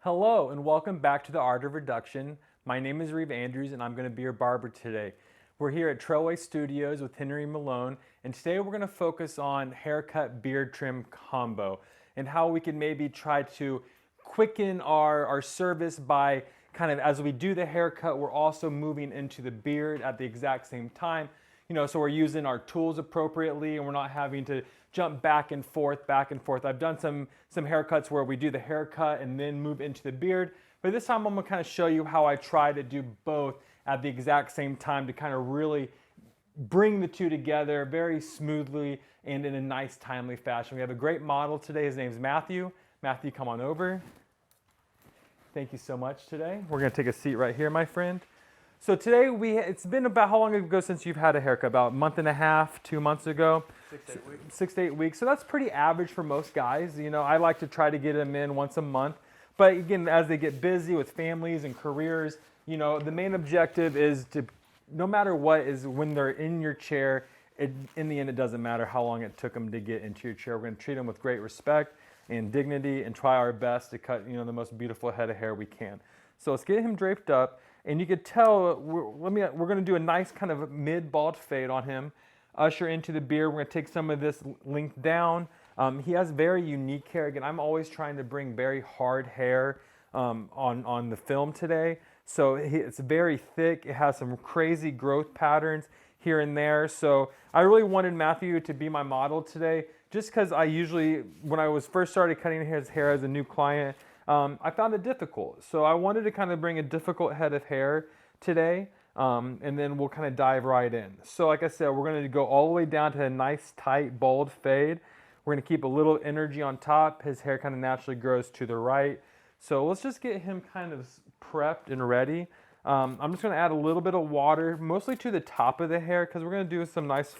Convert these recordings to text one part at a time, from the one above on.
Hello and welcome back to the Art of Reduction. My name is Reeve Andrews and I'm going to be your barber today. We're here at Trailway Studios with Henry Malone, and today we're going to focus on haircut beard trim combo and how we can maybe try to quicken our service by kind of, as we do the haircut, we're also moving into the beard at the exact same time. So we're using our tools appropriately and we're not having to jump back and forth, back and forth. I've done some haircuts where we do the haircut and then move into the beard, but this time I'm gonna kind of show you how I try to do both at the exact same time to kind of really bring the two together very smoothly and in a nice, timely fashion. We have a great model today. His name's Matthew. Matthew, come on over. Thank you so much today. We're gonna take a seat right here, my friend. So today it's been about, how long ago since you've had a haircut? About a month and a half, 2 months ago? 6 to 8 weeks. 6 to 8 weeks. So that's pretty average for most guys. I like to try to get them in once a month. But again, as they get busy with families and careers, the main objective is to, no matter what, is when they're in your chair, in the end, it doesn't matter how long it took them to get into your chair. We're going to treat them with great respect and dignity and try our best to cut, the most beautiful head of hair we can. So let's get him draped up. And you could tell, we're going to do a nice kind of mid-bald fade on him, usher into the beard. We're going to take some of this length down. He has very unique hair. Again, I'm always trying to bring very hard hair on the film today. So it's very thick. It has some crazy growth patterns here and there. So I really wanted Matthew to be my model today, just because I usually, when I was first started cutting his hair as a new client, I found it difficult. So I wanted to kind of bring a difficult head of hair today, and then we'll kind of dive right in. So like I said, we're going to go all the way down to a nice tight bald fade. We're going to keep a little energy on top. His hair kind of naturally grows to the right. So let's just get him kind of prepped and ready. I'm just going to add a little bit of water, mostly to the top of the hair, because we're going to do some nice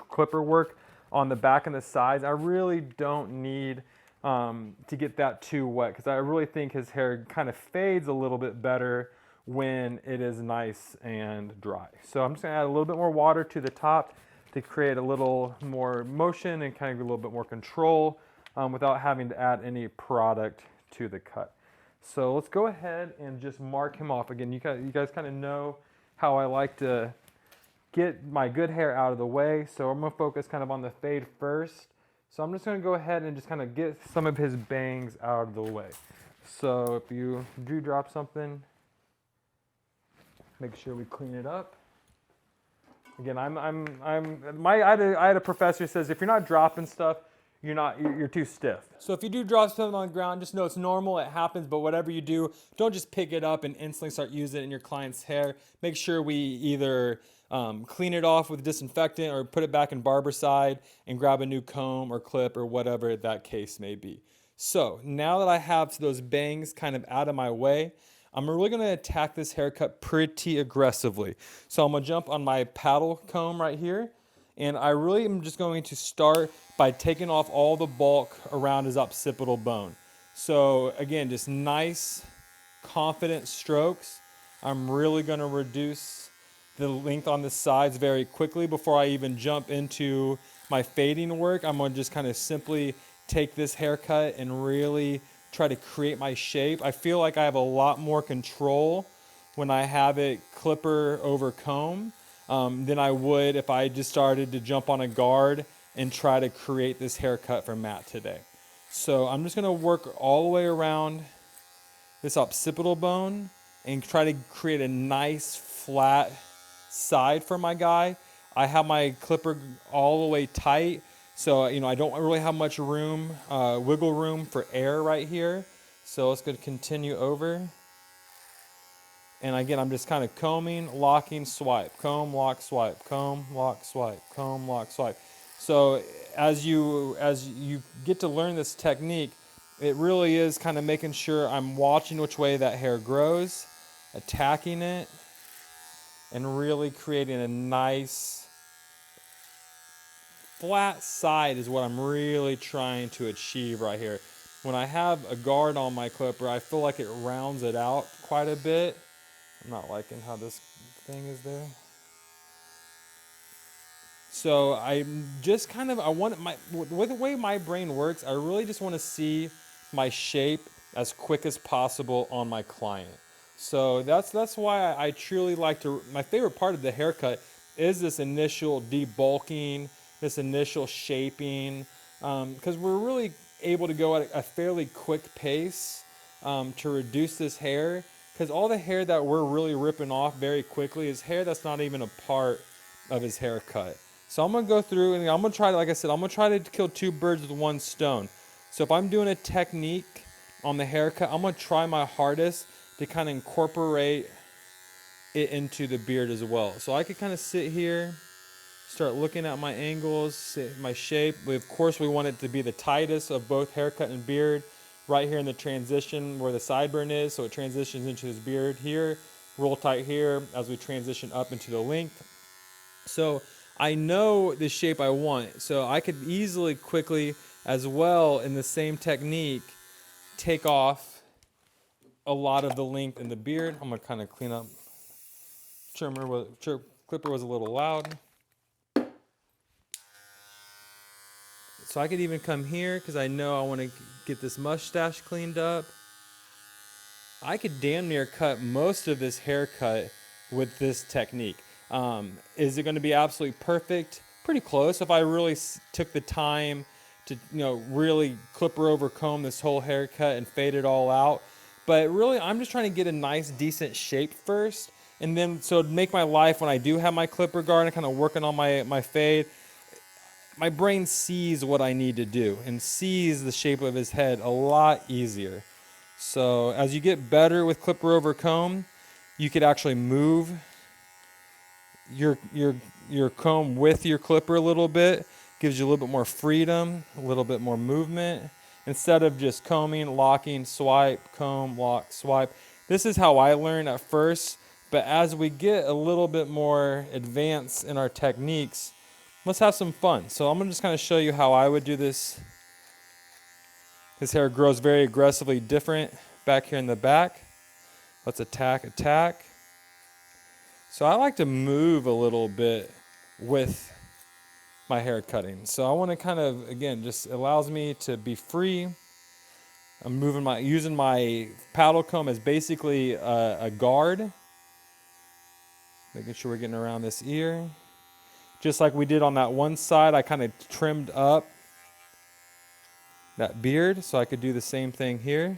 clipper work on the back and the sides. I really don't need to get that too wet, because I really think his hair kind of fades a little bit better when it is nice and dry. So I'm just going to add a little bit more water to the top to create a little more motion and kind of a little bit more control without having to add any product to the cut. So let's go ahead and just mark him off. Again, you guys kind of know how I like to get my good hair out of the way. So I'm going to focus kind of on the fade first. So I'm just going to go ahead and just kind of get some of his bangs out of the way. So if you do drop something, make sure we clean it up. Again, I had a professor who says if you're not dropping stuff, you're too stiff. So if you do drop something on the ground, just know it's normal, it happens, but whatever you do, don't just pick it up and instantly start using it in your client's hair. Make sure we either clean it off with disinfectant or put it back in Barbicide and grab a new comb or clip or whatever that case may be. So now that I have those bangs kind of out of my way, I'm really going to attack this haircut pretty aggressively. So I'm going to jump on my paddle comb right here, and I really am just going to start by taking off all the bulk around his occipital bone. So again, just nice, confident strokes. I'm really going to reduce the length on the sides very quickly before I even jump into my fading work. I'm going to just kind of simply take this haircut and really try to create my shape. I feel like I have a lot more control when I have it clipper over comb than I would if I just started to jump on a guard and try to create this haircut for Matt today. So I'm just going to work all the way around this occipital bone and try to create a nice flat side for my guy. I have my clipper all the way tight, so I don't really have much room, wiggle room for air right here. So let's go continue over. And again, I'm just kind of combing, locking, swipe, comb, lock, swipe, comb, lock, swipe, comb, lock, swipe. So as you get to learn this technique, it really is kind of making sure I'm watching which way that hair grows, attacking it, and really creating a nice flat side is what I'm really trying to achieve right here. When I have a guard on my clipper, I feel like it rounds it out quite a bit. I'm not liking how this thing is there. So I'm just kind of, with the way my brain works, I really just want to see my shape as quick as possible on my client. So that's why I truly like to, my favorite part of the haircut is this initial debulking, this initial shaping, because we're really able to go at a fairly quick pace to reduce this hair, because all the hair that we're really ripping off very quickly is hair that's not even a part of his haircut. So I'm going to go through and I'm going to try to, like I said, I'm going to try to kill two birds with one stone. So if I'm doing a technique on the haircut, I'm going to try my hardest to kind of incorporate it into the beard as well. So I could kind of sit here, start looking at my angles, my shape. Of course, we want it to be the tightest of both haircut and beard. Right here in the transition where the sideburn is, so it transitions into his beard here. Roll tight here as we transition up into the length. So I know the shape I want, so I could easily, quickly, as well in the same technique, take off a lot of the length in the beard. I'm gonna kind of clean up. Clipper was a little loud. So I could even come here because I know I want to get this mustache cleaned up. I could damn near cut most of this haircut with this technique. Is it going to be absolutely perfect? Pretty close. If I really took the time to, really clipper over comb this whole haircut and fade it all out. But really, I'm just trying to get a nice, decent shape first. And then, so to make my life, when I do have my clipper guard and kind of working on my fade, my brain sees what I need to do and sees the shape of his head a lot easier. So as you get better with clipper over comb, you could actually move your comb with your clipper a little bit. Gives you a little bit more freedom, a little bit more movement. Instead of just combing, locking, swipe, comb, lock, swipe. This is how I learned at first. But as we get a little bit more advanced in our techniques, let's have some fun. So I'm going to just kind of show you how I would do this. His hair grows very aggressively different back here in the back. Let's attack. So I like to move a little bit with my hair cutting. So I want to kind of, again, just allows me to be free. I'm using my paddle comb as basically a guard. Making sure we're getting around this ear. Just like we did on that one side, I kind of trimmed up that beard, so I could do the same thing here.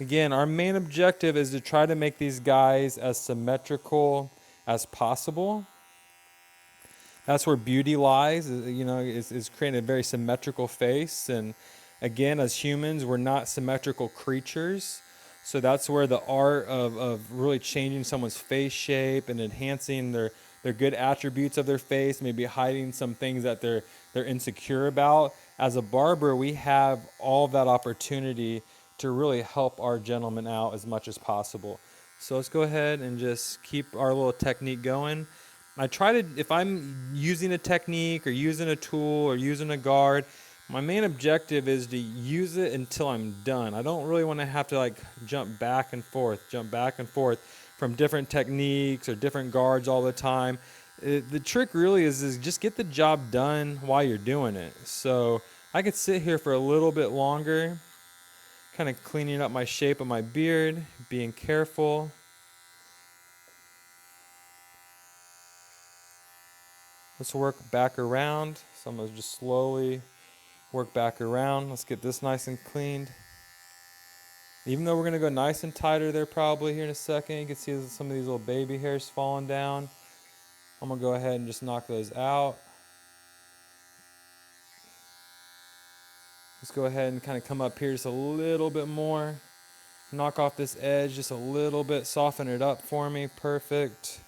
Again, our main objective is to try to make these guys as symmetrical as possible. That's where beauty lies, is creating a very symmetrical face. And again, as humans, we're not symmetrical creatures. So that's where the art of really changing someone's face shape and enhancing their good attributes of their face, maybe hiding some things that they're insecure about. As a barber, we have all of that opportunity to really help our gentleman out as much as possible. So let's go ahead and just keep our little technique going. I try to, if I'm using a technique or using a tool or using a guard, my main objective is to use it until I'm done. I don't really want to have to jump back and forth from different techniques or different guards all the time. The trick really is just get the job done while you're doing it. So I could sit here for a little bit longer, kind of cleaning up my shape of my beard, being careful. Let's work back around. So I'm going to just slowly work back around. Let's get this nice and cleaned. Even though we're going to go nice and tighter there probably here in a second, you can see some of these little baby hairs falling down. I'm going to go ahead and just knock those out. Let's go ahead and kind of come up here just a little bit more. Knock off this edge just a little bit. Soften it up for me. Perfect.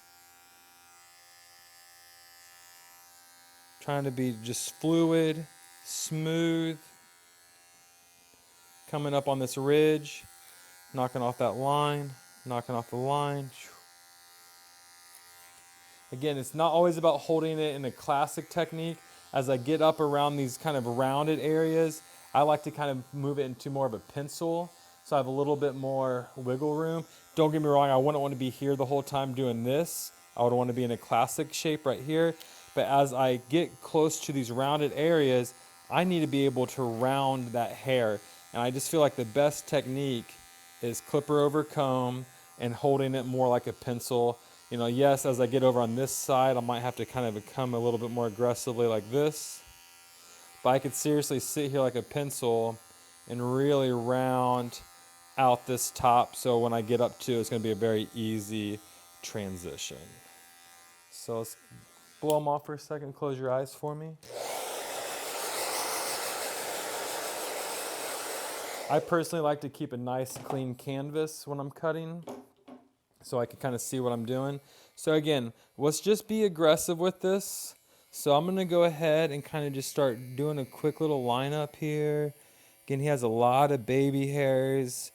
Trying to be just fluid, smooth. Coming up on this ridge. Knocking off that line. Knocking off the line. Again, it's not always about holding it in a classic technique. As I get up around these kind of rounded areas, I like to kind of move it into more of a pencil, so I have a little bit more wiggle room. Don't get me wrong, I wouldn't want to be here the whole time doing this. I would want to be in a classic shape right here. But as I get close to these rounded areas, I need to be able to round that hair. And I just feel like the best technique is clipper over comb and holding it more like a pencil. You know, yes, as I get over on this side, I might have to kind of come a little bit more aggressively like this. But I could seriously sit here like a pencil and really round out this top, so when I get up to, it's going to be a very easy transition. So let's blow them off for a second. Close your eyes for me. I personally like to keep a nice clean canvas when I'm cutting, so I can kind of see what I'm doing. So again, let's just be aggressive with this. So I'm going to go ahead and kind of just start doing a quick little lineup here. Again, he has a lot of baby hairs,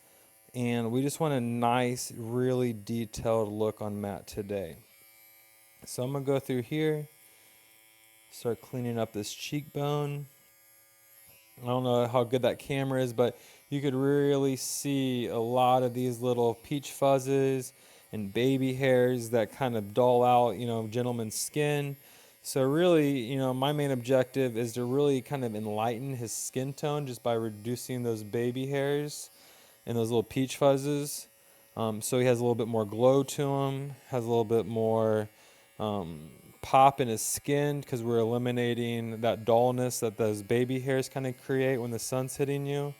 and we just want a nice, really detailed look on Matt today. So I'm going to go through here, start cleaning up this cheekbone. I don't know how good that camera is, but you could really see a lot of these little peach fuzzes and baby hairs that kind of dull out, you know, gentleman's skin. So really, you know, my main objective is to really kind of enlighten his skin tone just by reducing those baby hairs and those little peach fuzzes. So he has a little bit more glow to him, has a little bit more pop in his skin because we're eliminating that dullness that those baby hairs kind of create when the sun's hitting you.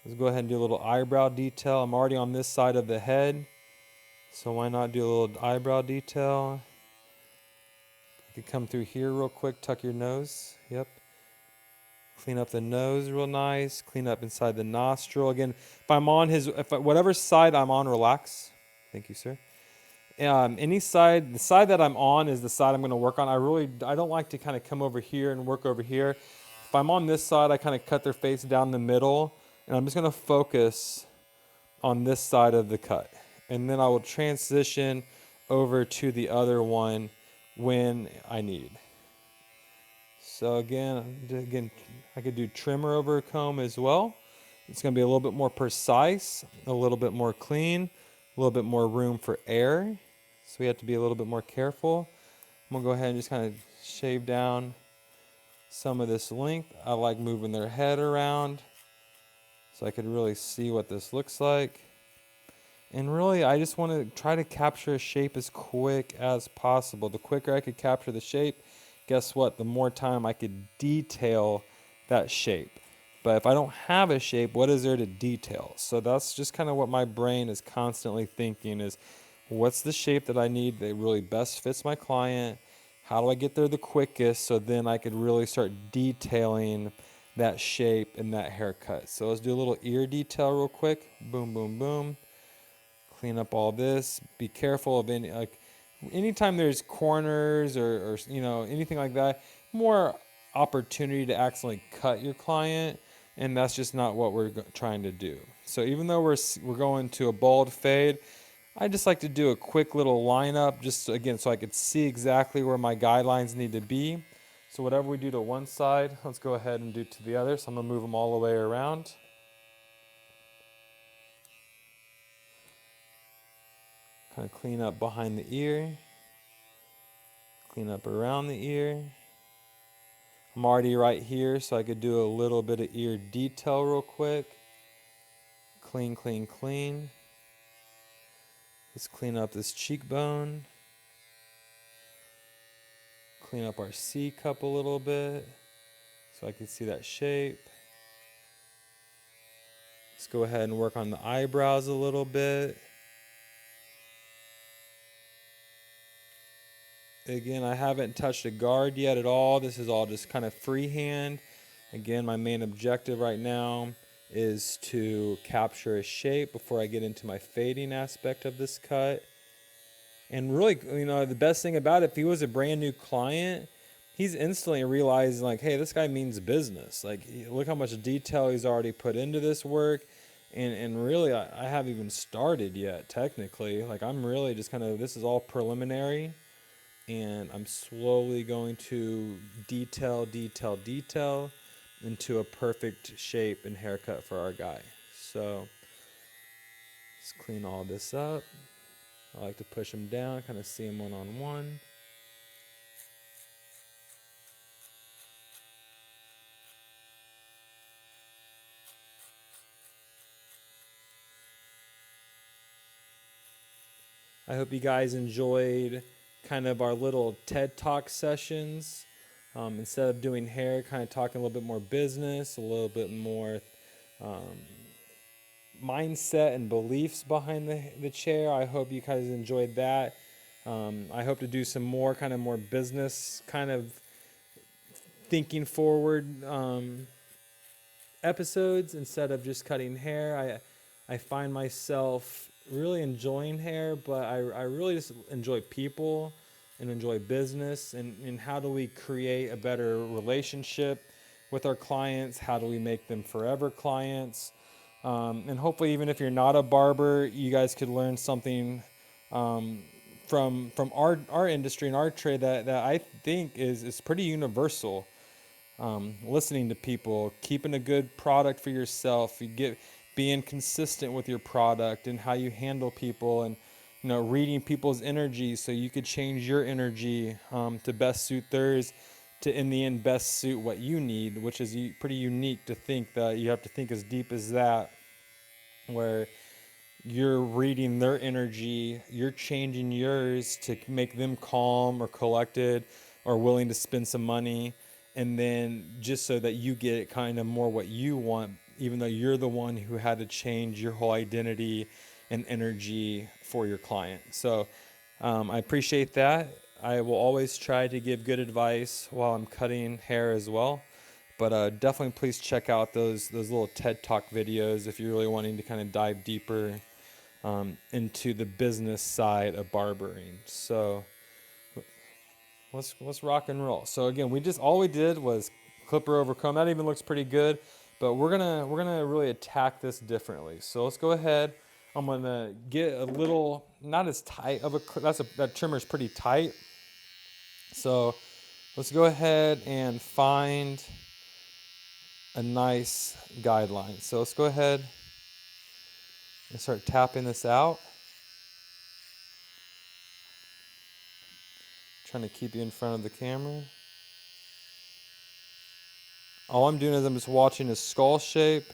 Let's go ahead and do a little eyebrow detail. I'm already on this side of the head, so why not do a little eyebrow detail? You could come through here real quick, tuck your nose. Yep. Clean up the nose real nice. Clean up inside the nostril. Again, if I'm on whatever side I'm on, relax. Thank you, sir. Any side, the side that I'm on is the side I'm going to work on. I don't like to kind of come over here and work over here. If I'm on this side, I kind of cut their face down the middle, and I'm just going to focus on this side of the cut. And then I will transition over to the other one when I need. So again, I could do trimmer over a comb as well. It's going to be a little bit more precise, a little bit more clean, a little bit more room for air. So we have to be a little bit more careful. I'm going to go ahead and just kind of shave down some of this length. I like moving their head around so I could really see what this looks like. And really, I just want to try to capture a shape as quick as possible. The quicker I could capture the shape, guess what? The more time I could detail that shape. But if I don't have a shape, what is there to detail? So that's just kind of what my brain is constantly thinking is, what's the shape that I need that really best fits my client? How do I get there the quickest so then I could really start detailing that shape and that haircut? So let's do a little ear detail real quick. Boom, boom, boom. Clean up all this. Be careful of anytime there's corners or you know, anything like that, more opportunity to accidentally cut your client, and that's just not what we're trying to do. So even though we're going to a bald fade, I just like to do a quick little lineup just again so I could see exactly where my guidelines need to be. So whatever we do to one side, let's go ahead and do to the other. So I'm going to move them all the way around. Kind of clean up behind the ear. Clean up around the ear. I'm already right here, so I could do a little bit of ear detail real quick. Clean, clean, clean. Let's clean up this cheekbone. Clean up our C cup a little bit so I can see that shape. Let's go ahead and work on the eyebrows a little bit. Again, I haven't touched a guard yet at all. This is all just kind of freehand. Again, my main objective right now is to capture a shape before I get into my fading aspect of this cut. And really, you know, the best thing about it, if he was a brand new client, he's instantly realizing like, hey, this guy means business. Like, look how much detail he's already put into this work. And really, I haven't even started yet, technically. Like, I'm really just kind of, this is all preliminary. And I'm slowly going to detail into a perfect shape and haircut for our guy. So let's clean all this up. I like to push him down, kind of see him one-on-one. I hope you guys enjoyed kind of our little TED Talk sessions. Instead of doing hair, kind of talking a little bit more business, a little bit more mindset and beliefs behind the chair. I hope you guys enjoyed that. I hope to do some more kind of more business kind of thinking forward episodes instead of just cutting hair. I find myself really enjoying hair, but I really just enjoy people and enjoy business, and how do we create a better relationship with our clients? How do we make them forever clients? And hopefully, even if you're not a barber, you guys could learn something from our industry and our trade that I think is pretty universal. Listening to people, keeping a good product for yourself, being consistent with your product and how you handle people, and reading people's energy so you could change your energy to best suit theirs, to in the end best suit what you need, which is pretty unique to think that you have to think as deep as that, where you're reading their energy, you're changing yours to make them calm or collected or willing to spend some money, and then just so that you get kind of more what you want, even though you're the one who had to change your whole identity and energy for your client. So I appreciate that. I will always try to give good advice while I'm cutting hair as well. But definitely please check out those little TED Talk videos if you're really wanting to kind of dive deeper into the business side of barbering. So let's rock and roll. So again, all we did was clipper over comb. That even looks pretty good, but we're gonna really attack this differently. So let's go ahead. I'm gonna get a little, not as tight of that trimmer is pretty tight. So let's go ahead and find a nice guideline. So let's go ahead and start tapping this out. Trying to keep you in front of the camera. All I'm doing is I'm just watching his skull shape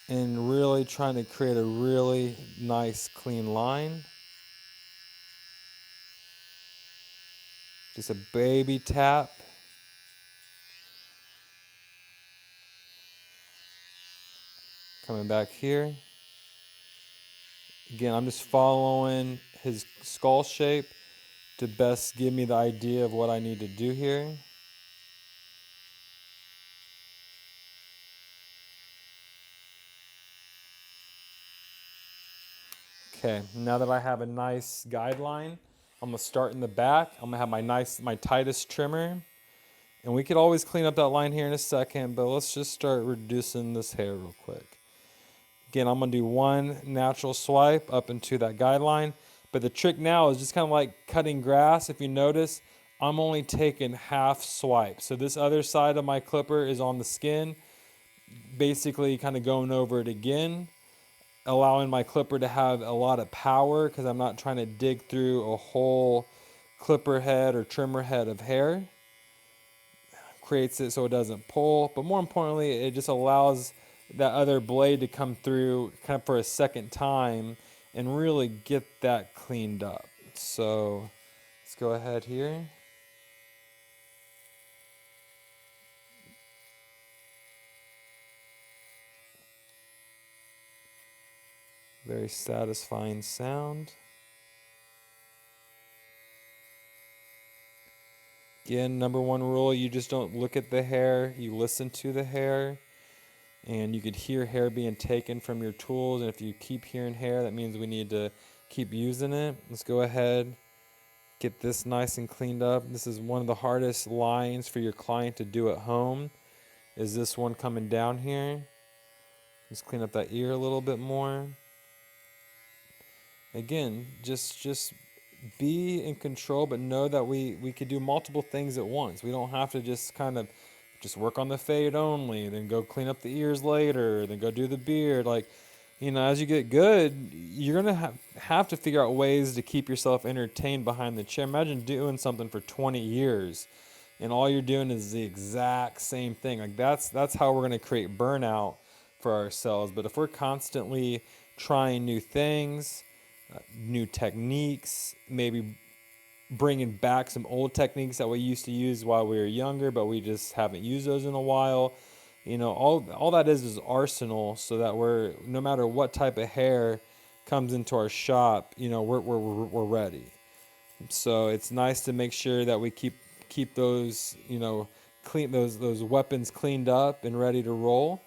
and really trying to create a really nice clean line. Just a baby tap. Coming back here. Again, I'm just following his skull shape to best give me the idea of what I need to do here. Okay, now that I have a nice guideline, I'm gonna start in the back. I'm gonna have my tightest trimmer. And we could always clean up that line here in a second, but let's just start reducing this hair real quick. Again, I'm gonna do one natural swipe up into that guideline. But the trick now is just kind of like cutting grass. If you notice, I'm only taking half swipe. So this other side of my clipper is on the skin, basically kind of going over it again, allowing my clipper to have a lot of power because I'm not trying to dig through a whole clipper head or trimmer head of hair. Creates it so it doesn't pull, but more importantly, it just allows that other blade to come through kind of for a second time and really get that cleaned up. So let's go ahead here. Very satisfying sound. Again, number one rule, you just don't look at the hair, you listen to the hair. And you could hear hair being taken from your tools. And if you keep hearing hair, that means we need to keep using it. Let's go ahead, get this nice and cleaned up. This is one of the hardest lines for your client to do at home, is this one coming down here. Let's clean up that ear a little bit more. Again, just be in control, but know that we could do multiple things at once. We don't have to just kind of just work on the fade only, then go clean up the ears later, then go do the beard. Like, as you get good, you're going to have to figure out ways to keep yourself entertained behind the chair. Imagine doing something for 20 years and all you're doing is the exact same thing. Like that's how we're going to create burnout for ourselves. But if we're constantly trying new things, new techniques, maybe bringing back some old techniques that we used to use while we were younger, but we just haven't used those in a while. All that is arsenal, so that we're, no matter what type of hair comes into our shop, we're ready. So it's nice to make sure that we keep those, clean, those weapons cleaned up and ready to roll.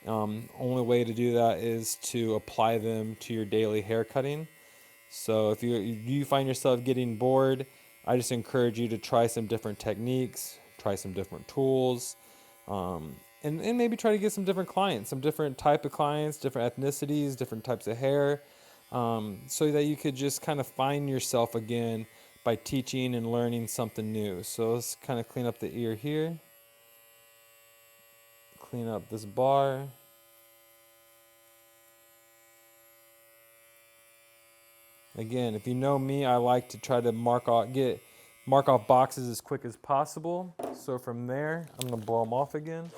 Only way to do that is to apply them to your daily hair cutting. So if you find yourself getting bored, I just encourage you to try some different techniques, try some different tools, and maybe try to get some different clients, some different type of clients, different ethnicities, different types of hair, so that you could just kind of find yourself again by teaching and learning something new. So let's kind of clean up the ear here, clean up this bar. Again, if you know me, I like to try to mark off boxes as quick as possible. So from there, I'm gonna blow them off again.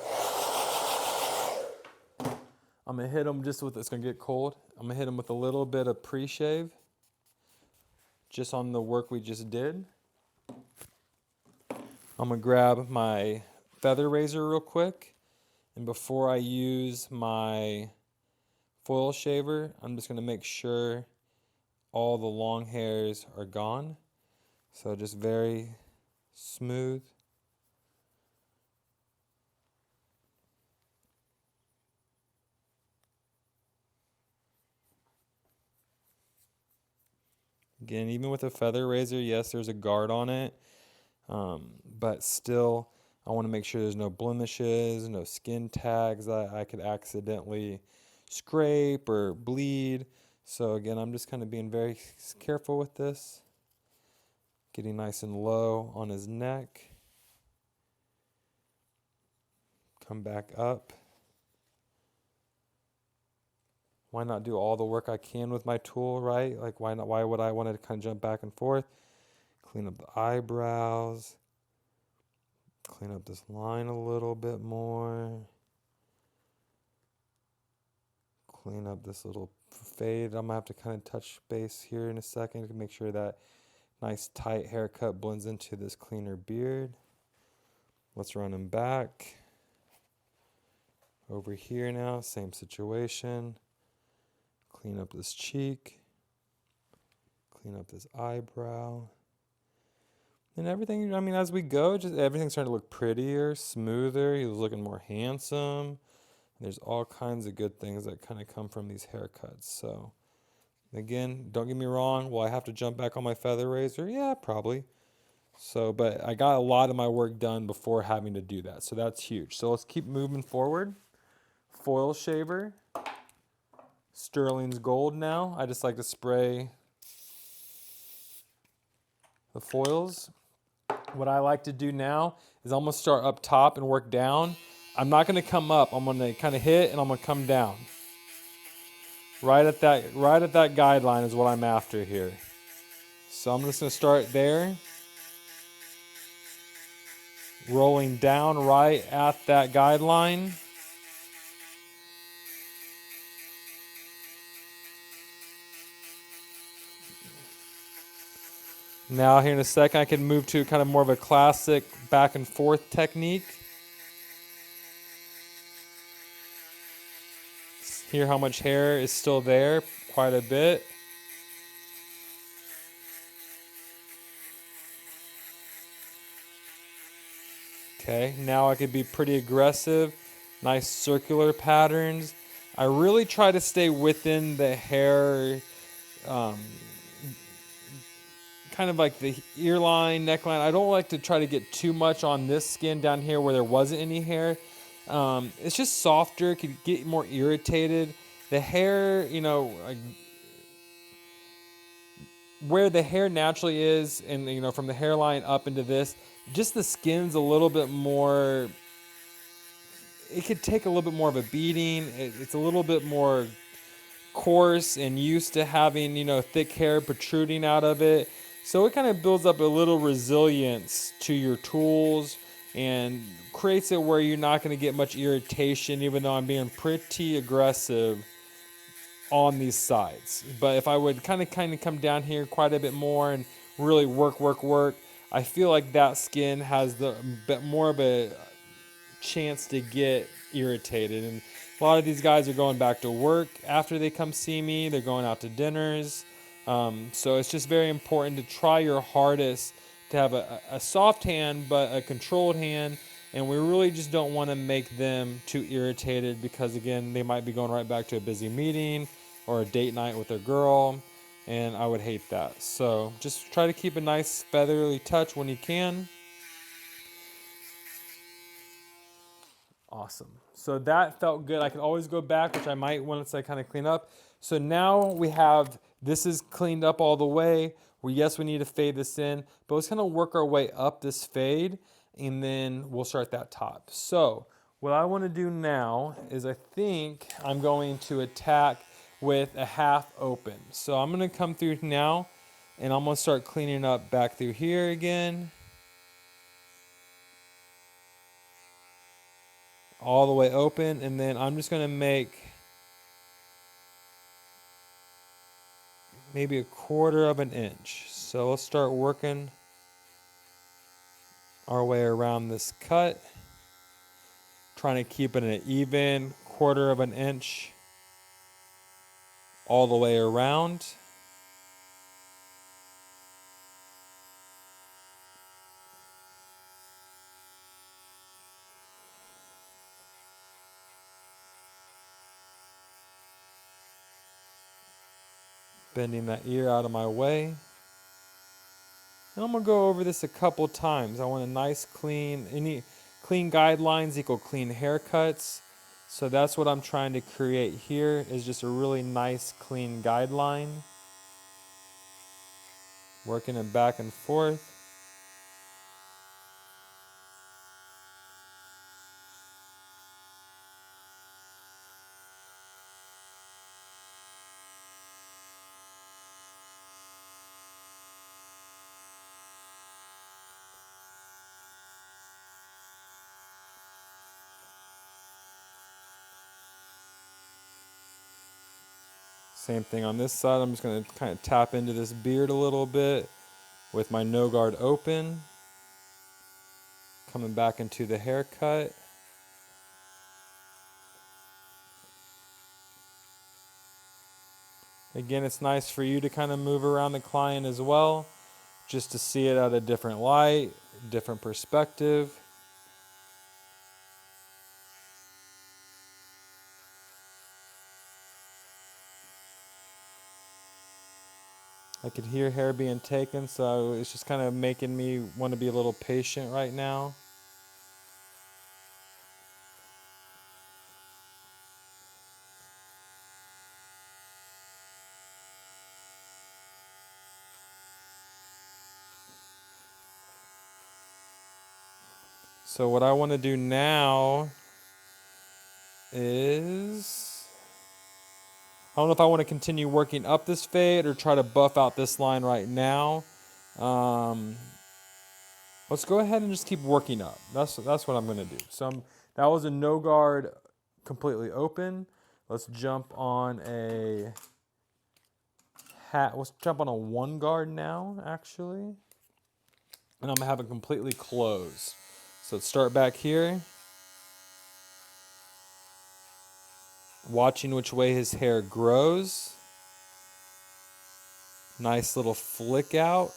I'm gonna hit them just with, it's gonna get cold. I'm gonna hit them with a little bit of pre-shave, just on the work we just did. I'm gonna grab my feather razor real quick, and before I use my foil shaver, I'm just gonna make sure all the long hairs are gone. So just very smooth. Again, even with a feather razor, yes, there's a guard on it, but still, I want to make sure there's no blemishes, no skin tags that I could accidentally scrape or bleed. So again, I'm just kind of being very careful with this. Getting nice and low on his neck. Come back up. Why not do all the work I can with my tool, right? Like, why not? Why would I want to kind of jump back and forth? Clean up the eyebrows. Clean up this line a little bit more. Clean up this little fade. I'm going to have to kind of touch base here in a second to make sure that nice tight haircut blends into this cleaner beard. Let's run him back. Over here now, same situation. Clean up this cheek. Clean up this eyebrow. And everything, as we go, just everything's starting to look prettier, smoother. He's looking more handsome. There's all kinds of good things that kind of come from these haircuts. So, again, don't get me wrong. Will I have to jump back on my feather razor? Yeah, probably. So, but I got a lot of my work done before having to do that. So that's huge. So let's keep moving forward. Foil shaver. Sterling's Gold now. I just like to spray the foils. What I like to do now is I'm going to start up top and work down. I'm not going to come up. I'm going to kind of hit and I'm going to come down. Right at that guideline is what I'm after here. So I'm just going to start there. Rolling down right at that guideline. Now here in a second I can move to kind of more of a classic back and forth technique. Hear how much hair is still there, quite a bit. Okay, now I could be pretty aggressive, nice circular patterns. I really try to stay within the hair, kind of like the ear line, neckline. I don't like to try to get too much on this skin down here where there wasn't any hair. It's just softer, it could get more irritated. The hair, like where the hair naturally is, and from the hairline up into this, just the skin's a little bit more, it could take a little bit more of a beating. It's a little bit more coarse and used to having, thick hair protruding out of it. So it kind of builds up a little resilience to your tools and creates it where you're not going to get much irritation, even though I'm being pretty aggressive on these sides. But if I would kind of come down here quite a bit more and really work, I feel like that skin has the bit more of a chance to get irritated. And a lot of these guys are going back to work after they come see me. They're going out to dinners. So it's just very important to try your hardest to have a soft hand, but a controlled hand. And we really just don't want to make them too irritated because, again, they might be going right back to a busy meeting or a date night with their girl. And I would hate that. So just try to keep a nice featherly touch when you can. Awesome. So that felt good. I can always go back, which I might once I kind of clean up. So now we have, this is cleaned up all the way. Yes, we need to fade this in, but let's kind of work our way up this fade and then we'll start that top. So what I want to do now is I think I'm going to attack with a half open. So I'm going to come through now and I'm going to start cleaning up back through here again. All the way open, and then I'm just going to make maybe 1/4 of an inch. So let's start working our way around this cut, trying to keep it an even 1/4 of an inch all the way around. Bending that ear out of my way. And I'm going to go over this a couple times. I want a nice clean, clean guidelines equal clean haircuts. So that's what I'm trying to create here, is just a really nice clean guideline. Working it back and forth. Same thing on this side. I'm just going to kind of tap into this beard a little bit with my no guard open. Coming back into the haircut. Again, it's nice for you to kind of move around the client as well, just to see it at a different light, different perspective. I could hear hair being taken, so it's just kind of making me want to be a little patient right now. So what I want to do now is, I don't know if I want to continue working up this fade or try to buff out this line right now. Let's go ahead and just keep working up. That's what I'm going to do. So that was a no guard completely open. Let's jump on a hat. Let's jump on a 1 guard now, actually. And I'm going to have it completely closed. So let's start back here. Watching which way his hair grows. Nice little flick out.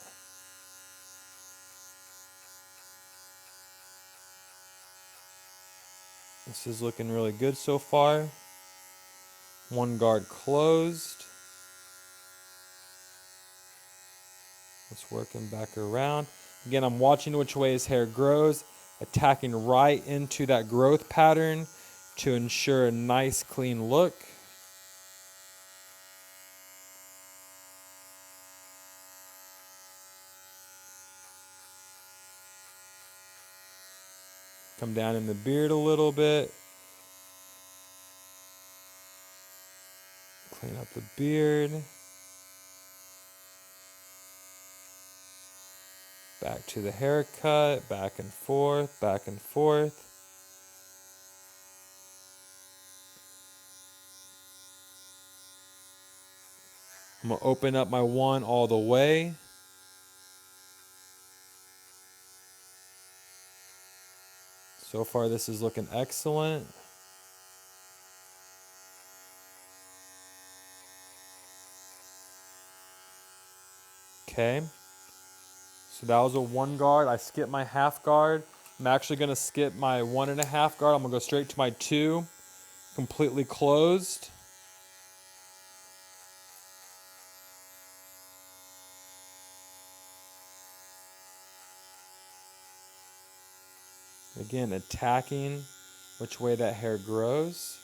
This is looking really good so far. 1 guard closed. It's working back around. Again, I'm watching which way his hair grows, attacking right into that growth pattern to ensure a nice clean look. Come down in the beard a little bit. Clean up the beard. Back to the haircut, back and forth, back and forth. I'm going to open up my one all the way. So far, this is looking excellent. Okay. So that was a 1 guard. I skipped my half guard. I'm actually going to skip my 1.5 guard. I'm going to go straight to my 2, completely closed. Again, attacking which way that hair grows.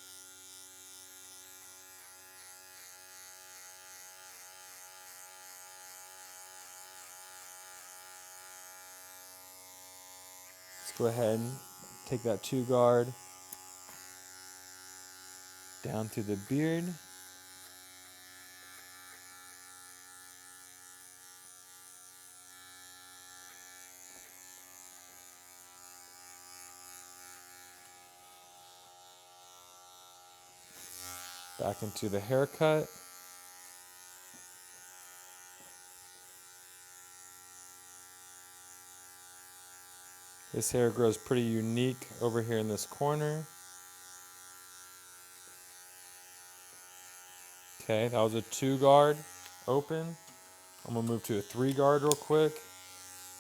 Let's go ahead and take that 2 guard down through the beard. Back into the haircut. This hair grows pretty unique over here in this corner. Okay, that was a 2 guard open. I'm gonna move to a 3 guard real quick.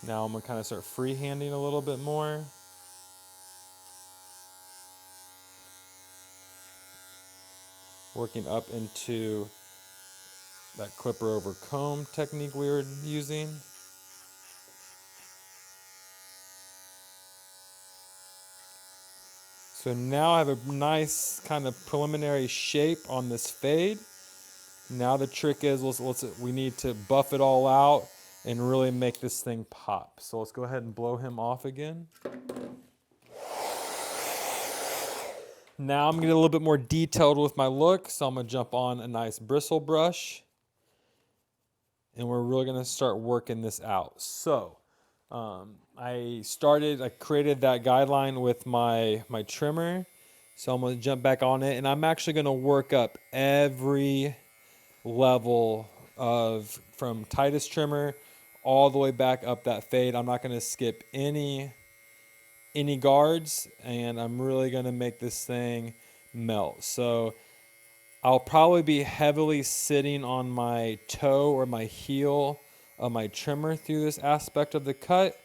Now I'm gonna kind of start freehanding a little bit more. Working up into that clipper over comb technique we were using. So now I have a nice kind of preliminary shape on this fade. Now the trick is we need to buff it all out and really make this thing pop. So let's go ahead and blow him off again. Now I'm gonna get a little bit more detailed with my look, so I'm gonna jump on a nice bristle brush. And we're really gonna start working this out. So I created that guideline with my trimmer. So I'm gonna jump back on it, and I'm actually gonna work up every level from tightest trimmer all the way back up that fade. I'm not gonna skip any guards, and I'm really gonna make this thing melt. So I'll probably be heavily sitting on my toe or my heel of my trimmer through this aspect of the cut,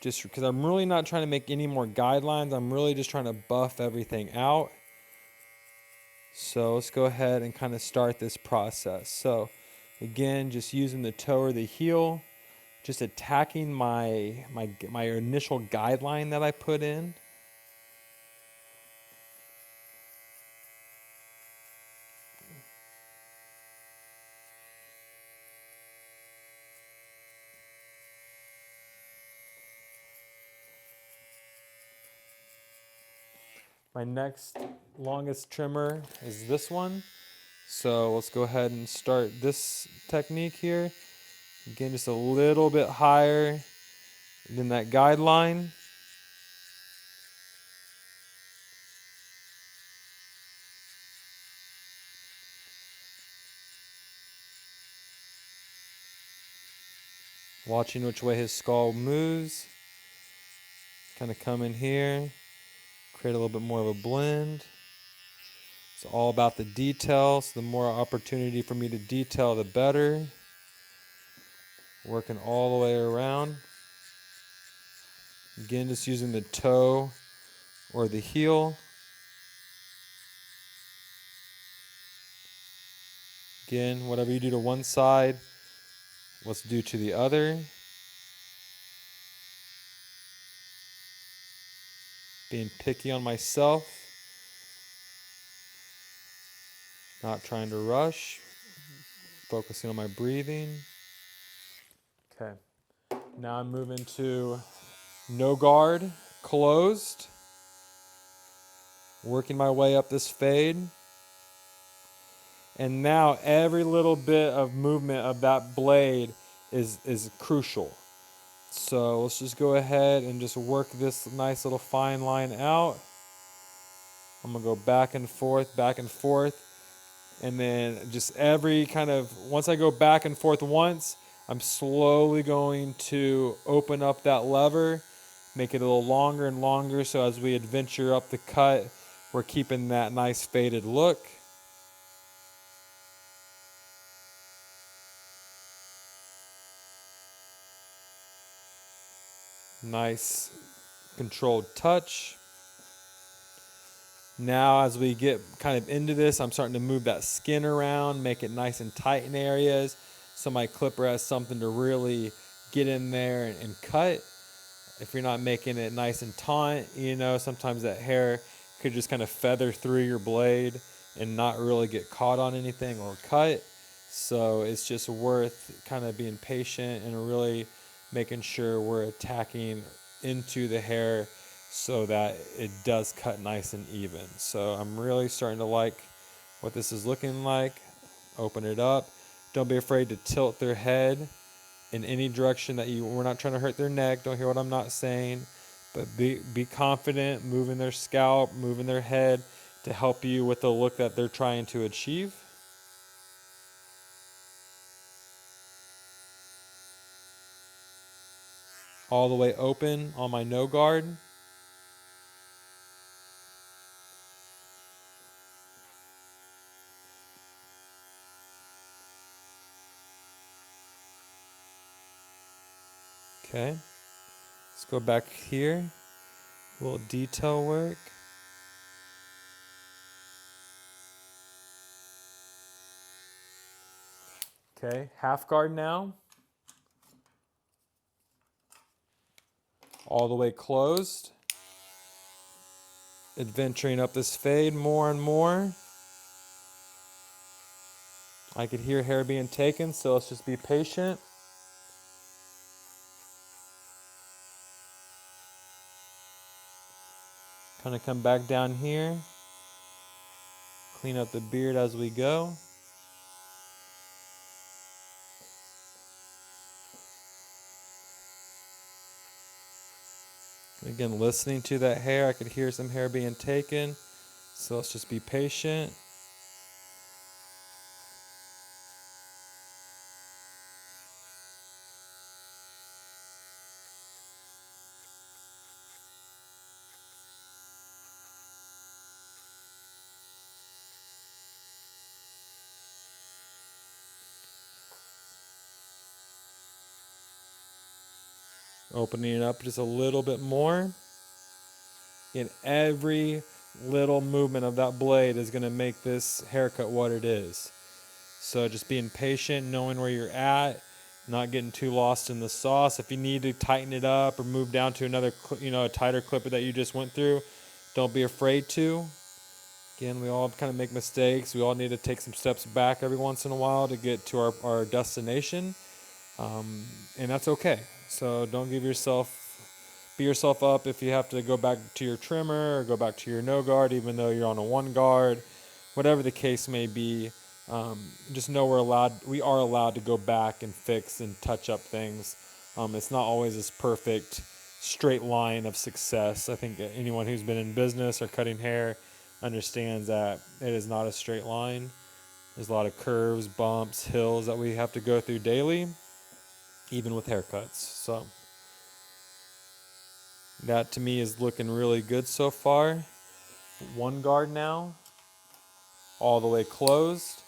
just because I'm really not trying to make any more guidelines. I'm really just trying to buff everything out. So let's go ahead and kind of start this process. So again, just using the toe or the heel, just attacking my initial guideline that I put in. My next longest trimmer is this one. So let's go ahead and start this technique here. Again, just a little bit higher than that guideline. Watching which way his skull moves. Kind of come in here, create a little bit more of a blend. It's all about the details. The more opportunity for me to detail, the better. Working all the way around. Again, just using the toe or the heel. Again, whatever you do to one side, let's do to the other. Being picky on myself. Not trying to rush. Focusing on my breathing. Okay. Now I'm moving to no guard, closed. Working my way up this fade. And now every little bit of movement of that blade is crucial. So let's just go ahead and just work this nice little fine line out. I'm gonna go back and forth, And then just every kind of, once I go back and forth once, I'm slowly going to open up that lever, make it a little longer and longer, so as we adventure up the cut, we're keeping that nice faded look. Nice controlled touch. Now as we get kind of into this, I'm starting to move that skin around, make it nice and tight in areas, so my clipper has something to really get in there and cut. If you're not making it nice and taut, sometimes that hair could just kind of feather through your blade and not really get caught on anything or cut. So it's just worth kind of being patient and really making sure we're attacking into the hair so that it does cut nice and even. So I'm really starting to like what this is looking like. Open it up. Don't be afraid to tilt their head in any direction that we're not trying to hurt their neck. Don't hear what I'm not saying, but be confident, moving their scalp, moving their head to help you with the look that they're trying to achieve. All the way open on my no guard. Okay, let's go back here. A little detail work. Okay, half guard now. All the way closed. Adventuring up this fade more and more. I could hear hair being taken, so let's just be patient. Kind of come back down here. Clean up the beard as we go. Again, listening to that hair, I could hear some hair being taken, so let's just be patient. Opening it up just a little bit more. And every little movement of that blade is going to make this haircut what it is. So just being patient, knowing where you're at, not getting too lost in the sauce. If you need to tighten it up or move down to another, a tighter clipper that you just went through, don't be afraid to. Again, we all kind of make mistakes. We all need to take some steps back every once in a while to get to our destination. And that's okay. So don't beat yourself up if you have to go back to your trimmer or go back to your no guard, even though you're on a one guard, whatever the case may be. Just know we are allowed to go back and fix and touch up things. It's not always this perfect straight line of success. I think anyone who's been in business or cutting hair understands that it is not a straight line. There's a lot of curves, bumps, hills that we have to go through daily, even with haircuts. So that to me is looking really good so far. One guard now, all the way closed.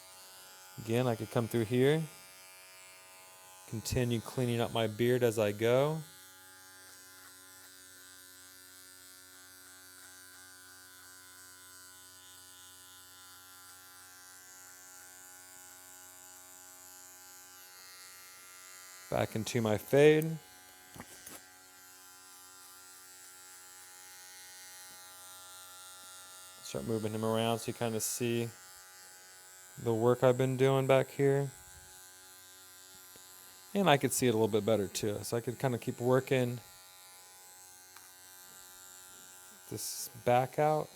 Again, I could come through here, continue cleaning up my beard as I go. Back into my fade. Start moving him around so you kind of see the work I've been doing back here. And I could see it a little bit better too. So I could kind of keep working this back out.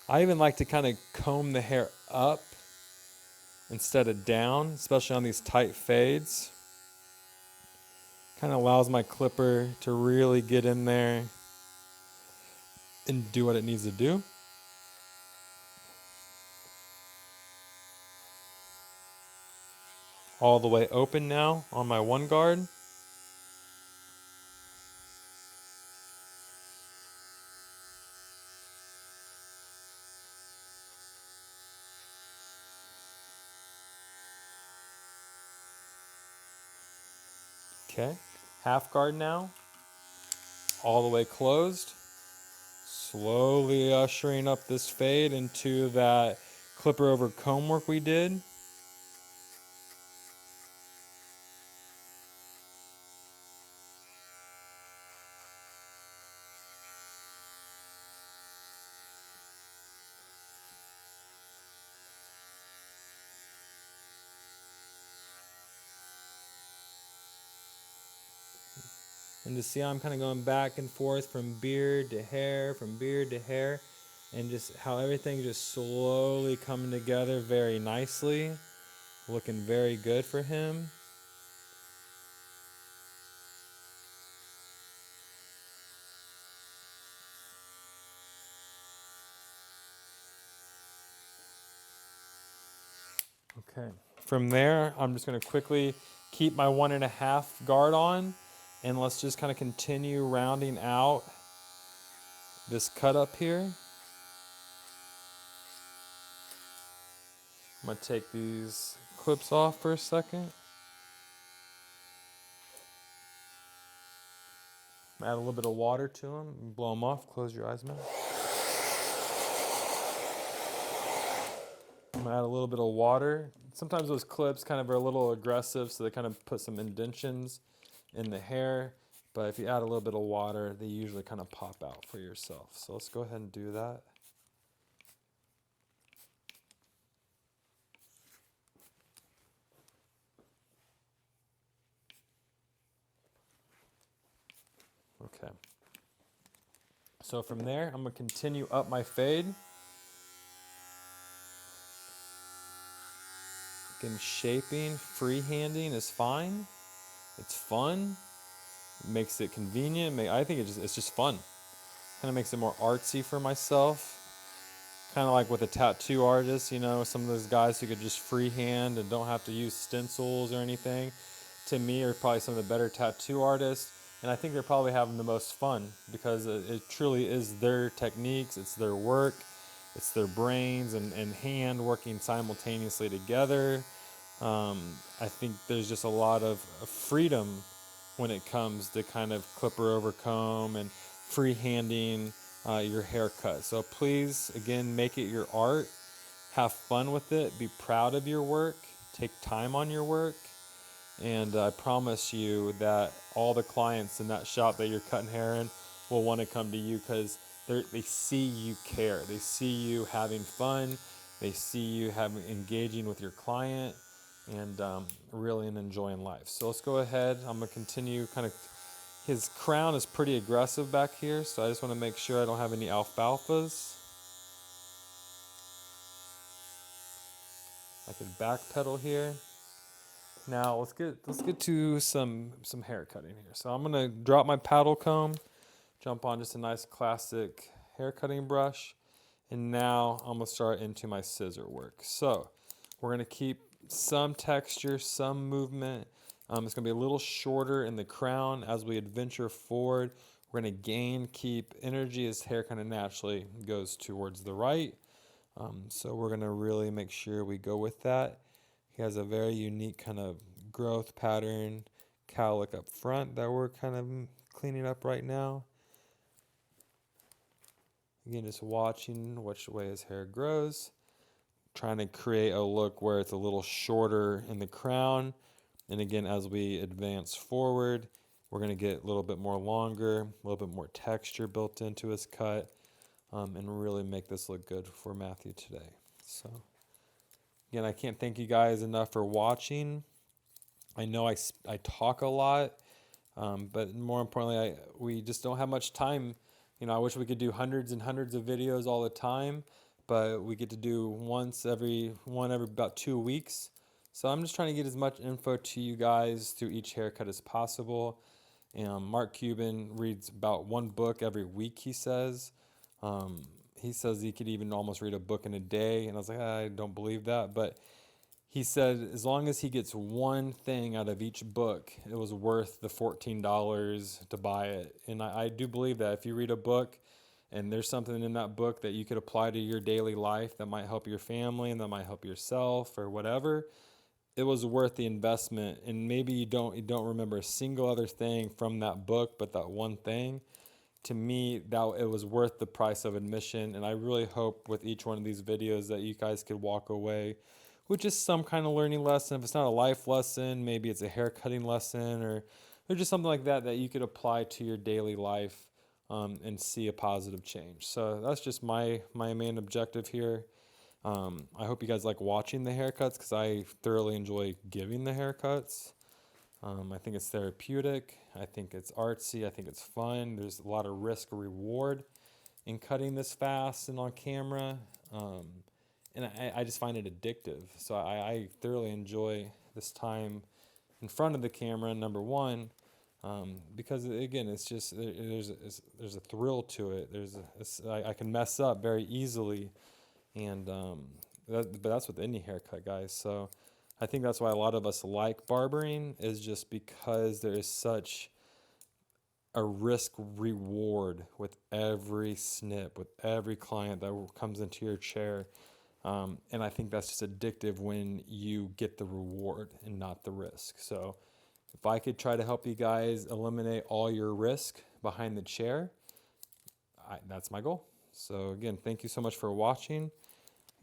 I even like to kind of comb the hair up instead of down, especially on these tight fades. Kind of allows my clipper to really get in there and do what it needs to do. All the way open now on my one guard. Okay, half guard now, all the way closed. Slowly ushering up this fade into that clipper over comb work we did. And to see how I'm kind of going back and forth from beard to hair, from beard to hair, and just how everything just slowly coming together very nicely, looking very good for him. Okay. From there, I'm just going to quickly keep my 1.5 guard on, and let's just kind of continue rounding out this cut up here. I'm going to take these clips off for a second. Add a little bit of water to them, blow them off. Close your eyes, man. I'm gonna add a little bit of water. Sometimes those clips kind of are a little aggressive, so they kind of put some indentions in the hair. But if you add a little bit of water, they usually kind of pop out for yourself. So let's go ahead and do that. Okay. So from there, I'm gonna continue up my fade. Again, shaping, freehanding is fine. It's fun. It makes it convenient. I think it's just fun. Kind of makes it more artsy for myself. Kind of like with a tattoo artist, you know, some of those guys who could just freehand and don't have to use stencils or anything, to me are probably some of the better tattoo artists. And I think they're probably having the most fun because it truly is their techniques, it's their work, it's their brains and hand working simultaneously together. I think there's just a lot of freedom when it comes to kind of clipper over comb and freehanding your haircut. So please, again, make it your art. Have fun with it. Be proud of your work. Take time on your work. And I promise you that all the clients in that shop that you're cutting hair in will want to come to you because they see you care. They see you having fun. They see you engaging with your client and really enjoying life. So let's go ahead. I'm going to continue kind of. His crown is pretty aggressive back here, so I just want to make sure I don't have any alfalfas. I can backpedal here. Now let's get to some hair cutting here. So I'm gonna drop my paddle comb, jump on just a nice classic hair cutting brush, and now I'm gonna start into my scissor work. So we're gonna keep some texture, some movement. It's gonna be a little shorter in the crown as we adventure forward. We're gonna keep energy as hair kind of naturally goes towards the right. So we're gonna really make sure we go with that. He has a very unique kind of growth pattern, cowlick up front that we're kind of cleaning up right now. Again, just watching which way his hair grows, trying to create a look where it's a little shorter in the crown. And again, as we advance forward, we're going to get a little bit more longer, a little bit more texture built into his cut, and really make this look good for Matthew today. So again, I can't thank you guys enough for watching. I know I talk a lot, but more importantly, we just don't have much time. You know, I wish we could do hundreds and hundreds of videos all the time, but we get to do one every about 2 weeks. So I'm just trying to get as much info to you guys through each haircut as possible. Mark Cuban reads about one book every week, he says. He says he could even almost read a book in a day, and I was like, I don't believe that. But he said as long as he gets one thing out of each book, it was worth the $14 to buy it. And I do believe that if you read a book and there's something in that book that you could apply to your daily life that might help your family and that might help yourself or whatever, it was worth the investment. And maybe you don't remember a single other thing from that book, but that one thing, to me, that it was worth the price of admission. And I really hope with each one of these videos that you guys could walk away with just some kind of learning lesson. If it's not a life lesson, maybe it's a haircutting lesson or just something like that that you could apply to your daily life, and see a positive change. So that's just my main objective here. I hope you guys like watching the haircuts because I thoroughly enjoy giving the haircuts. I think it's therapeutic. I think it's artsy. I think it's fun. There's a lot of risk reward in cutting this fast and on camera. And I just find it addictive. So I thoroughly enjoy this time in front of the camera, number one, because again, it's just there's a thrill to it. I can mess up very easily, and but that's with any haircut, guys. So I think that's why a lot of us like barbering, is just because there is such a risk reward with every snip, with every client that comes into your chair. And I think that's just addictive when you get the reward and not the risk. So if I could try to help you guys eliminate all your risk behind the chair, that's my goal. So again, thank you so much for watching.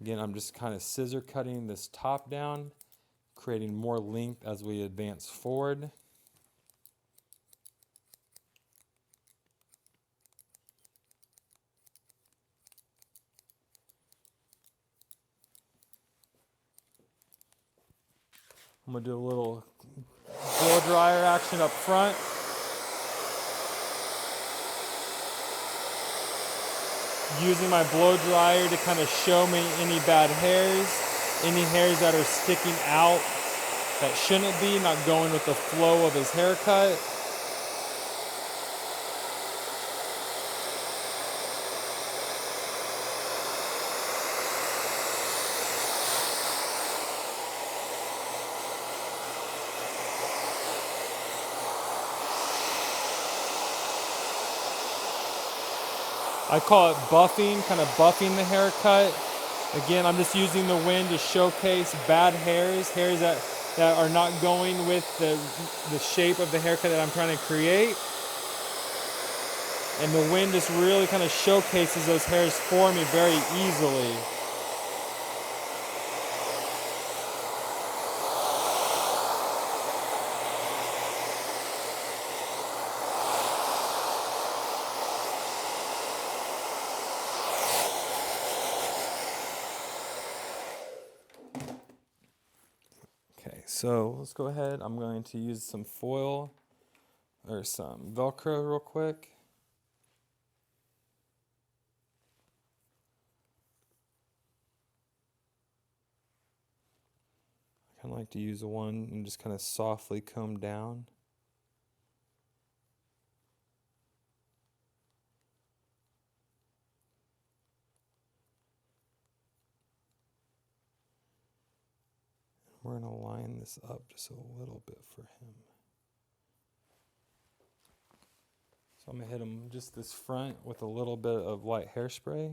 Again, I'm just kind of scissor cutting this top down, creating more length as we advance forward. I'm gonna do a little blow dryer action up front. Using my blow dryer to kind of show me any bad hairs, any hairs that are sticking out that shouldn't be, not going with the flow of his haircut. I call it buffing, kind of buffing the haircut. Again, I'm just using the wind to showcase bad hairs that are not going with the shape of the haircut that I'm trying to create. And the wind just really kind of showcases those hairs for me very easily. Okay, so let's go ahead. I'm going to use some foil or some Velcro real quick. I kind of like to use one and just kind of softly comb down. We're going to line this up just a little bit for him. So I'm going to hit him just this front with a little bit of light hairspray.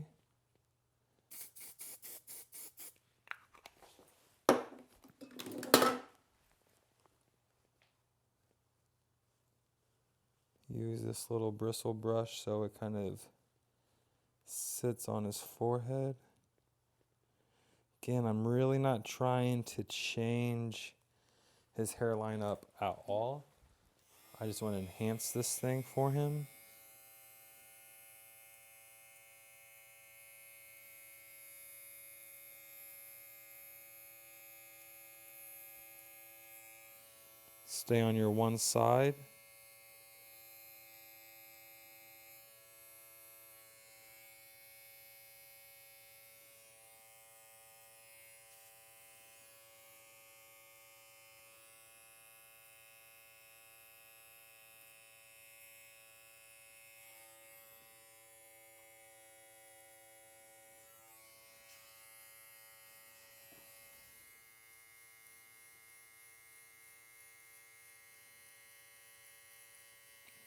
Use this little bristle brush so it kind of sits on his forehead. Again, I'm really not trying to change his hairline up at all. I just want to enhance this thing for him. Stay on your one side.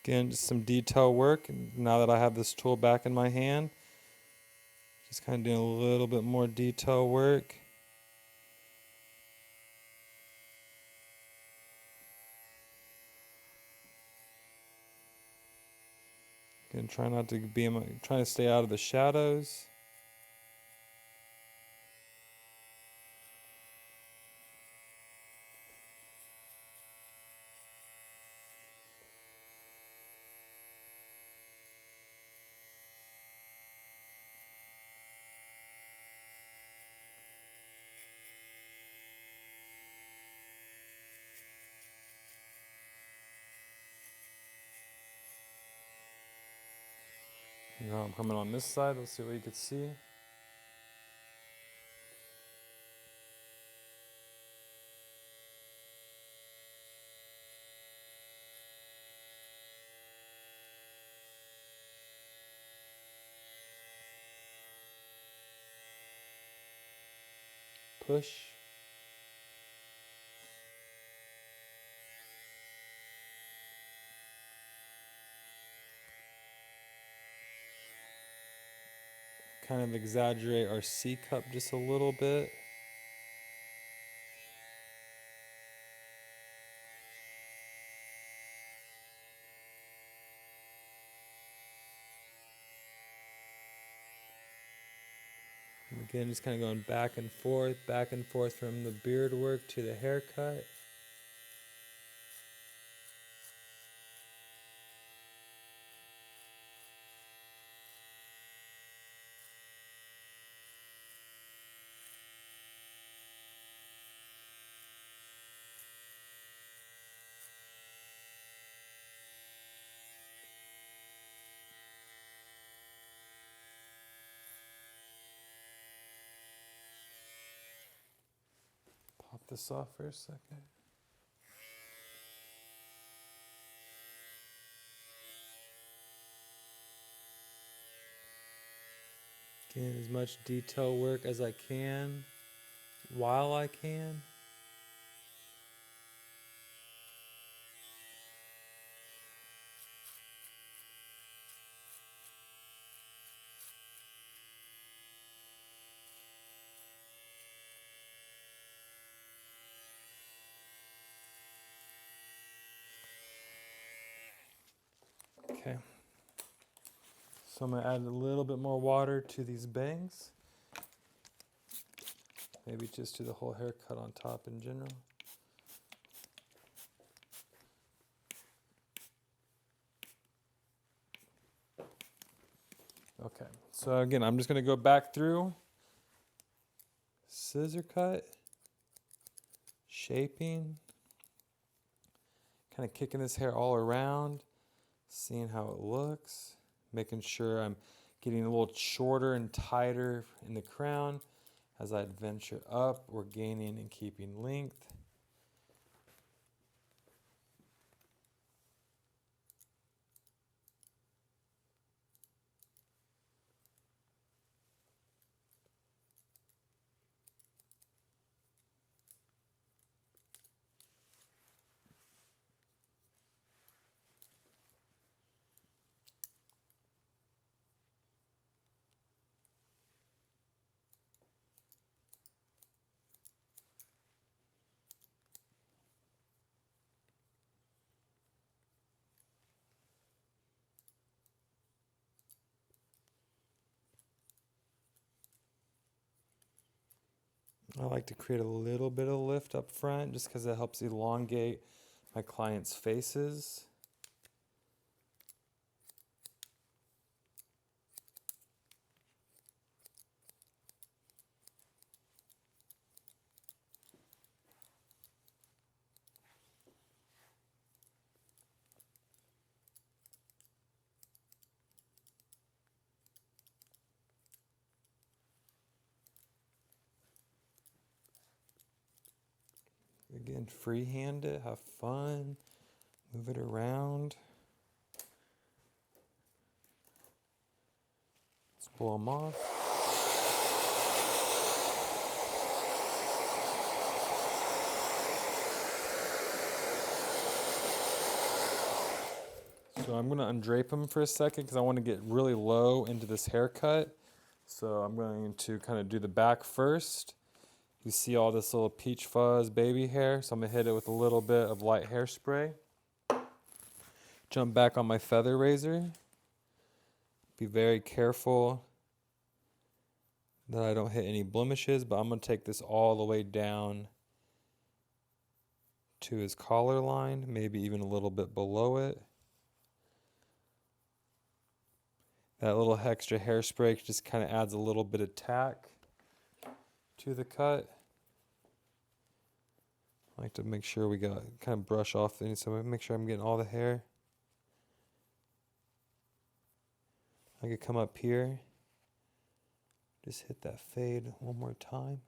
Again, just some detail work. Now that I have this tool back in my hand, just kind of doing a little bit more detail work. Again, try not to be, trying to stay out of the shadows. Now I'm coming on this side. Let's see what you can see. Push. Kind of exaggerate our C cup just a little bit. Again, just kind of going back and forth from the beard work to the haircut. Pop this off for a second. Getting as much detail work as I can while I can. Okay. So I'm going to add a little bit more water to these bangs. Maybe just to the whole haircut on top in general. Okay, so again, I'm just going to go back through, scissor cut, shaping, kind of kicking this hair all around, seeing how it looks, making sure I'm getting a little shorter and tighter in the crown. As I adventure up, we're gaining and keeping length. I like to create a little bit of lift up front just because it helps elongate my clients' faces. Again, freehand it, have fun, move it around. Let's blow them off. So So I'm going to undrape him for a second because I want to get really low into this haircut. So I'm going to kind of do the back first. You see all this little peach fuzz baby hair, so I'm going to hit it with a little bit of light hairspray. Jump back on my feather razor. Be very careful that I don't hit any blemishes, but I'm going to take this all the way down to his collar line, maybe even a little bit below it. That little extra hairspray just kind of adds a little bit of tack to the cut. I like to make sure we got kind of brush off things, so make sure I'm getting all the hair. I could come up here, just hit that fade one more time.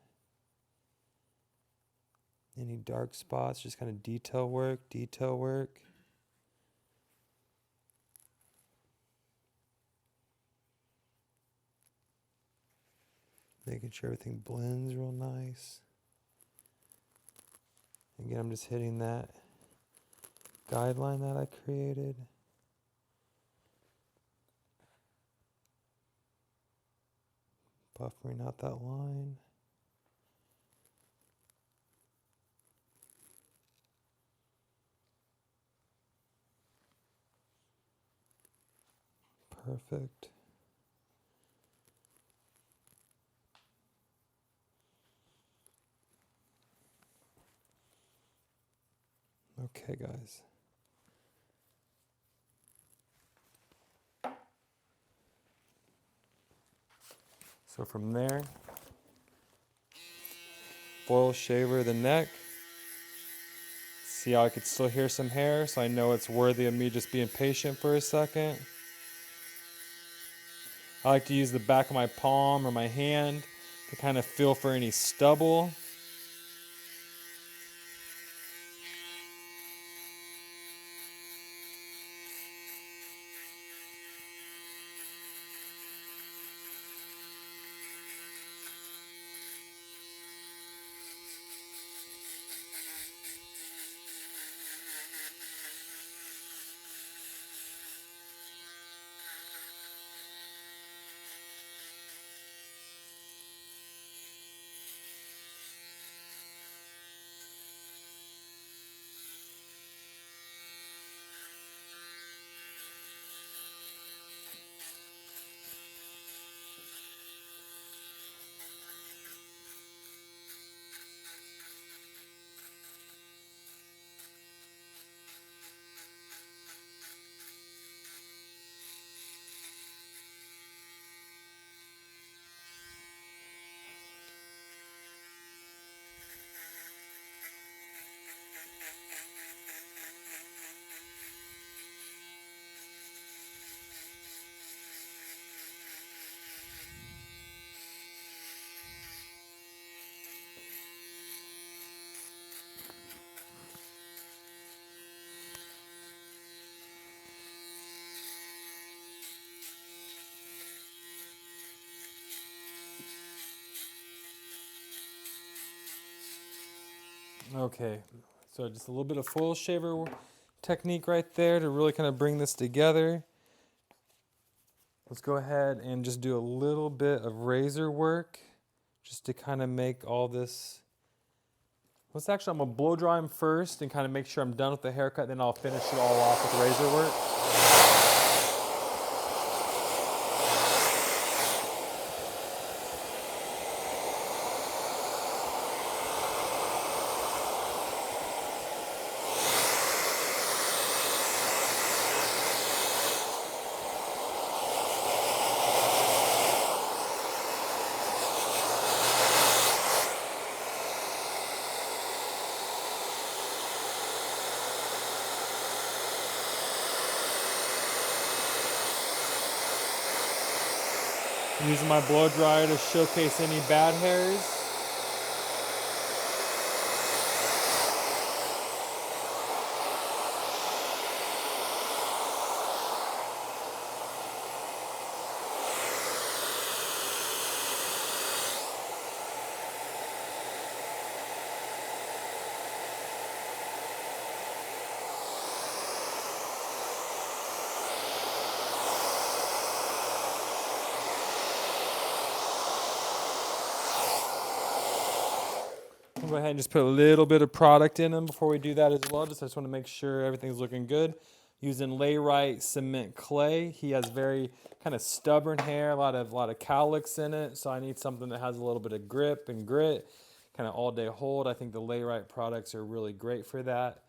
Any dark spots, just kind of detail work. Making sure everything blends real nice. Again, I'm just hitting that guideline that I created. Buffering out that line. Perfect. Okay, guys. So from there, foil shaver the neck. See how I could still hear some hair, so I know it's worthy of me just being patient for a second. I like to use the back of my palm or my hand to kind of feel for any stubble. Okay, so just a little bit of foil shaver technique right there to really kind of bring this together. Let's go ahead and just do a little bit of razor work just to kind of make all this. I'm going to blow dry him first and kind of make sure I'm done with the haircut, then I'll finish it all off with razor work. Using my blow dryer to showcase any bad hairs. I'll go ahead and just put a little bit of product in them before we do that as well. I just want to make sure everything's looking good. Using Layrite cement clay. He has very kind of stubborn hair, a lot of cowlicks in it. So I need something that has a little bit of grip and grit, kind of all day hold. I think the Layrite products are really great for that.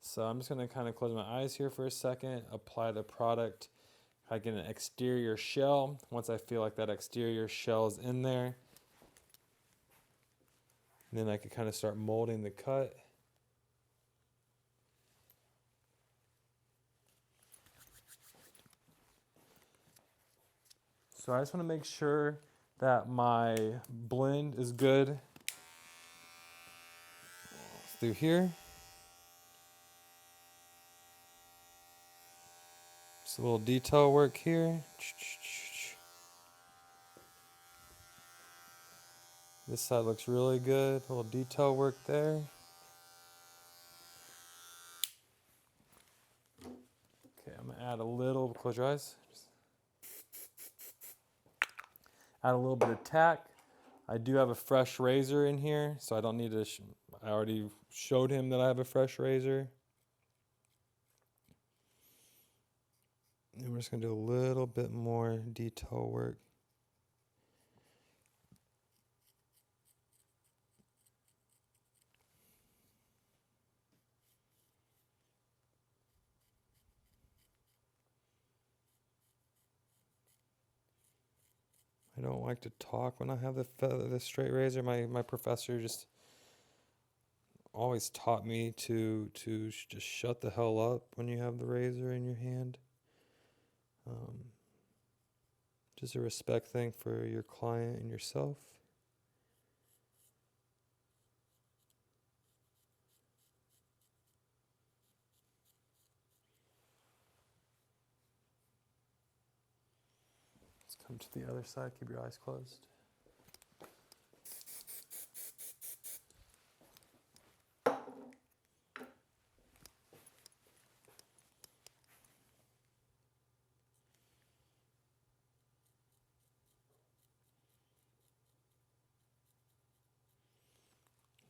So I'm just going to kind of close my eyes here for a second, apply the product. I get an exterior shell. Once I feel like that exterior shell is in there, then I can kind of start molding the cut. So I just want to make sure that my blend is good through here. Just a little detail work here. This side looks really good. A little detail work there. Okay, I'm gonna add a little, close your eyes. Add a little bit of tack. I do have a fresh razor in here, so I don't need to, I already showed him that I have a fresh razor. And we're just gonna do a little bit more detail work. I don't like to talk when I have the straight razor. My professor just always taught me to just shut the hell up when you have the razor in your hand. Just a respect thing for your client and yourself. Let's come to the other side. Keep your eyes closed.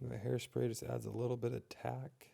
The hairspray just adds a little bit of tack.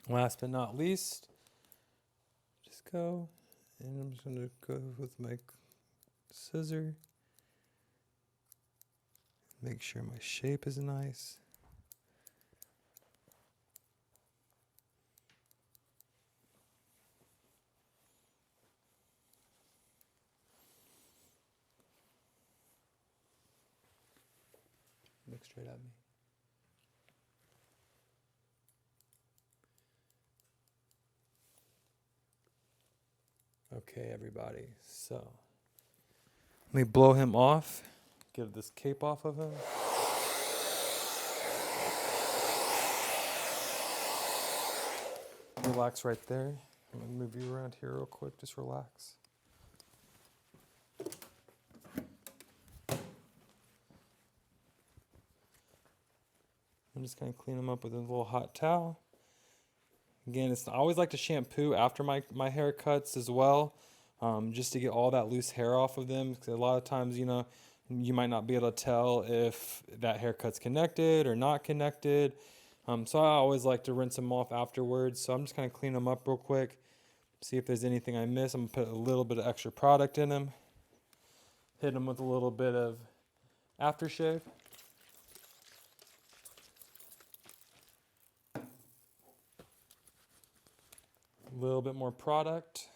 Last but not least, just go, and I'm just going to go with my scissor. Make sure my shape is nice. Look straight at me. Okay, everybody, so let me blow him off, get this cape off of him. Relax right there. I'm gonna move you around here real quick, just relax. I'm just gonna clean him up with a little hot towel. Again, I always like to shampoo after my haircuts as well, just to get all that loose hair off of them. Because a lot of times, you might not be able to tell if that haircut's connected or not connected. So I always like to rinse them off afterwards. So I'm just kind of clean them up real quick, see if there's anything I miss. I'm gonna put a little bit of extra product in them, hit them with a little bit of aftershave. A little bit more product.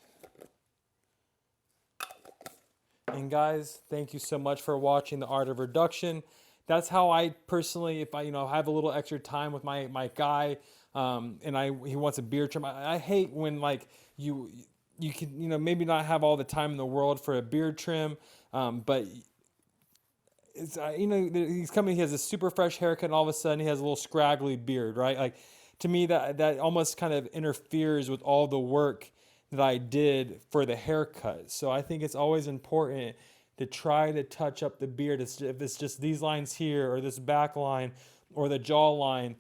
And guys, thank you so much for watching The Art of Reduction. That's how I personally, if I have a little extra time with my guy, and he wants a beard trim. I hate when like you can maybe not have all the time in the world for a beard trim, but it's he's coming. He has a super fresh haircut, and all of a sudden he has a little scraggly beard, right? Like to me that almost kind of interferes with all the work that I did for the haircut. So I think it's always important to try to touch up the beard. If it's just these lines here or this back line or the jaw line,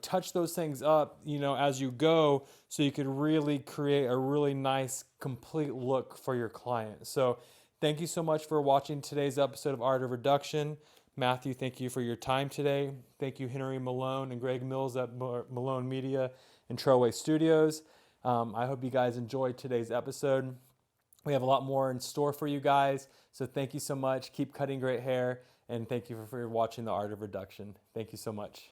touch those things up, as you go, so you could really create a really nice, complete look for your client. So thank you so much for watching today's episode of Art of Reduction. Matthew, thank you for your time today. Thank you, Henry Malone and Greg Mills at Malone Media and Trailway Studios. I hope you guys enjoyed today's episode. We have a lot more in store for you guys. So thank you so much. Keep cutting great hair. And thank you for watching The Art of Reduction. Thank you so much.